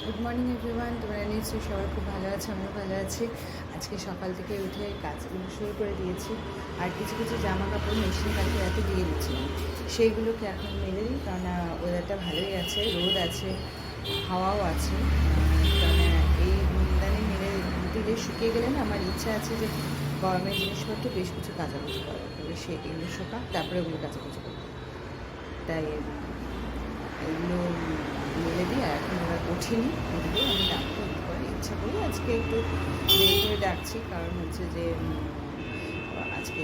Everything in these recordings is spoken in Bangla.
গুড মর্নিং এভরিওয়ান, তোমরা নিশ্চয়ই সবাই খুব ভালো আছে, আমিও ভালো আছি। আজকে সকাল থেকে উঠে কাজগুলো শুরু করে দিয়েছি। আর কিছু কিছু জামা কাপড় মেশিন কালকে রাতে দিয়ে দিচ্ছিলাম, সেইগুলোকে এখন মেলে দিই। কারণ ওয়েদারটা ভালোই আছে, রোদ আছে, হাওয়াও আছে। কারণ এই ইদানিং মেলে দিলে শুকিয়ে গেলে না, আমার ইচ্ছা আছে যে গরমের জিনিসপত্র বেশ কিছু কাচাকুচি করা, এগুলো শোকাক, তারপরে ওগুলো কাচাকুচি করবো। তাই এগুলো মেলে দিই। আর এখন ওরা ওঠেনি, উঠবে আমি ডাকতে করে ইচ্ছা করি আজকে একটু দেরি করে ডাকছি। কারণ হচ্ছে যে আজকে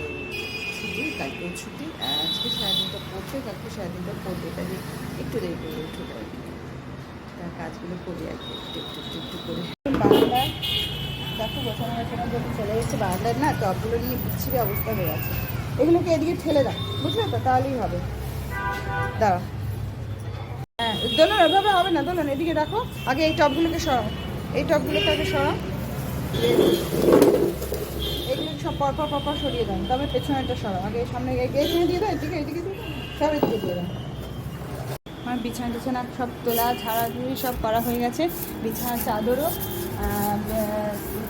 ছুটি, কালকেও ছুটি, আজকে সারাদিনটা পড়বে, কালকে সারাদিনটা পড়বে, তাই একটু দেরি করে উঠে আর কি। তার কাজগুলো করি আর কি, একটু একটু একটু একটু করে। বারান্দায় দেখো গোছানো গোছানো যখন চলে এসেছে, বারান্দার না টবগুলো নিয়ে বিচ্ছিরি অবস্থা হয়ে আছে। এগুলোকে এদিকে ঠেলে দাও, বুঝলে তো, তাহলেই হবে। দাঁড়া, হ্যাঁ দোলন ওইভাবে হবে না, দোলন এদিকে রাখো। আগে এই টবগুলোকে সরাও, এই টবগুলোকে আগে সরাও, এগুলো সব পরপর পরপর সরিয়ে দাও। তবে পেছনেটা সরাও, আগে সামনে এইখানে দিয়ে দাও, এদিকে এদিকে দিয়ে সব এদিকে দিয়ে দাও। আমার বিছানা টিছানা সব তোলা ঝাড়াঝুড়ি সব করা হয়ে গেছে। বিছানার চাদরও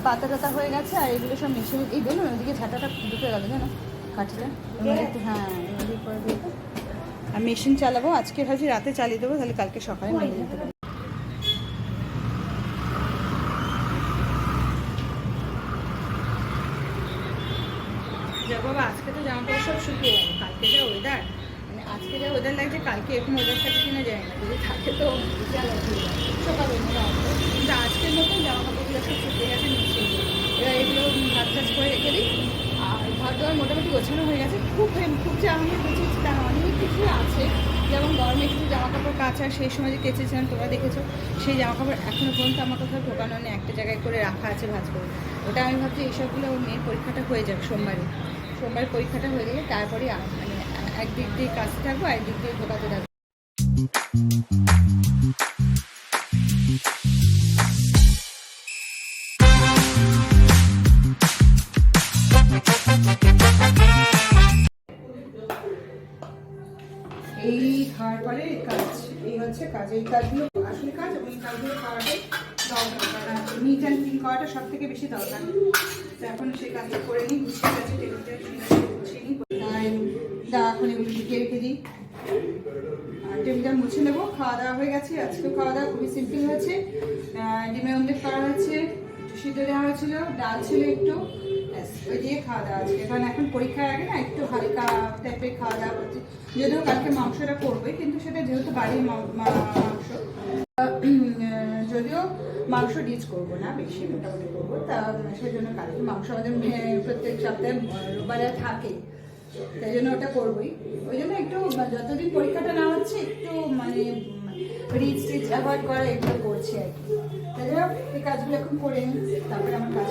পাতা টাতা হয়ে গেছে। আর এগুলো সব মেশিনে, এই বলুন ওইদিকে ঝাঁটাটা ঢুকে গেল জানো, কাঠিটা। হ্যাঁ এদিকে করে দিয়ে, আর মেশিন চালাবো আজকে, ভাবছি রাতে চালিয়ে দেবো, তাহলে কালকে সকালে মেরে দিতে পারি। বাবা আজকে তো জামা কাপড় সব শুকিয়ে গেল, কালকে যা ওয়েদার, মানে আজকে যা ওয়েদার লাগছে কালকে এখন ওয়েদার থাকে কিনা যায় না, যদি থাকে তো সকালে মনে আসবে। কিন্তু আজকের মতন জামা কাপড়গুলো সব শুকিয়ে গেছে নিশ্চয়ই। এবার এগুলো ভাত চাষ করে রেখে দিই। আর ঘর দোয়ার মোটামুটি গোছানো হয়ে গেছে। খুব যে আমি গুছিয়েছি তার অনেক কিছু আছে। যেমন গরমে কিছু জামা কাপড় কাচা, সেই সময় যে কেচেছিলাম তোমরা দেখেছো, সেই জামা কাপড় এখনও পর্যন্ত আমার কোথাও ঢোকানো নেই, একটা জায়গায় করে রাখা আছে ভাঁজ করে। ওটা আমি ভাবছি এইসবগুলো ওর মেয়ের পরীক্ষাটা হয়ে যাবে সোমবারে। সোমবার পরীক্ষাটা হয়ে গেলে তারপরে মানে একদিক দিয়ে কাজতে থাকবো, একদিক দিয়ে ঢোকাতে থাকবো। এই খাওয়ার পরে কাজ, এই হচ্ছে কাজ, এই কাজগুলো আসলে কাজ, এবং এই কাজগুলো খাওয়াটাই দরকার, নিট অ্যান্ড ক্লিন করাটা সব থেকে বেশি দরকার। তো এখন সেই কাজটা করে নিই, গুছিয়ে গেছে, টেবিলটা গুছিয়ে নিই। এখন এগুলো ঢুকিয়ে রেখে দিই, আর টেবিলটা মুছে নেবো। খাওয়া দাওয়া হয়ে গেছে, আজকেও খাওয়া দাওয়া খুবই সিম্পল হয়েছে। ডিমের অমলেট করা হয়েছে, সিদ্ধ দেওয়া হয়েছিল, ডাল ছিল একটু, ওই দিয়ে খাওয়া দাওয়া আছে। কারণ এখন পরীক্ষার আগে না একটু হালকা টাইপের খাওয়া দাওয়া করছি। যদিও কালকে মাংসটা করবোই, কিন্তু সেটা যেহেতু বাড়ির মাংস, যদিও মাংস রিচ করবো না, বেশি মোটামুটি করবো, তা সেই জন্য কালকে মাংস আমাদের প্রত্যেক সপ্তাহে রোববারে থাকে, তাই জন্য ওটা করবোই। ওই জন্য একটু যতদিন পরীক্ষাটা না হচ্ছে একটু মানে রিচ টিচ অ্যাভয়েড করা এগুলো করছি আর কি। তাই জন্য এই কাজগুলো এখন করে নিই, তারপরে আমার কাজ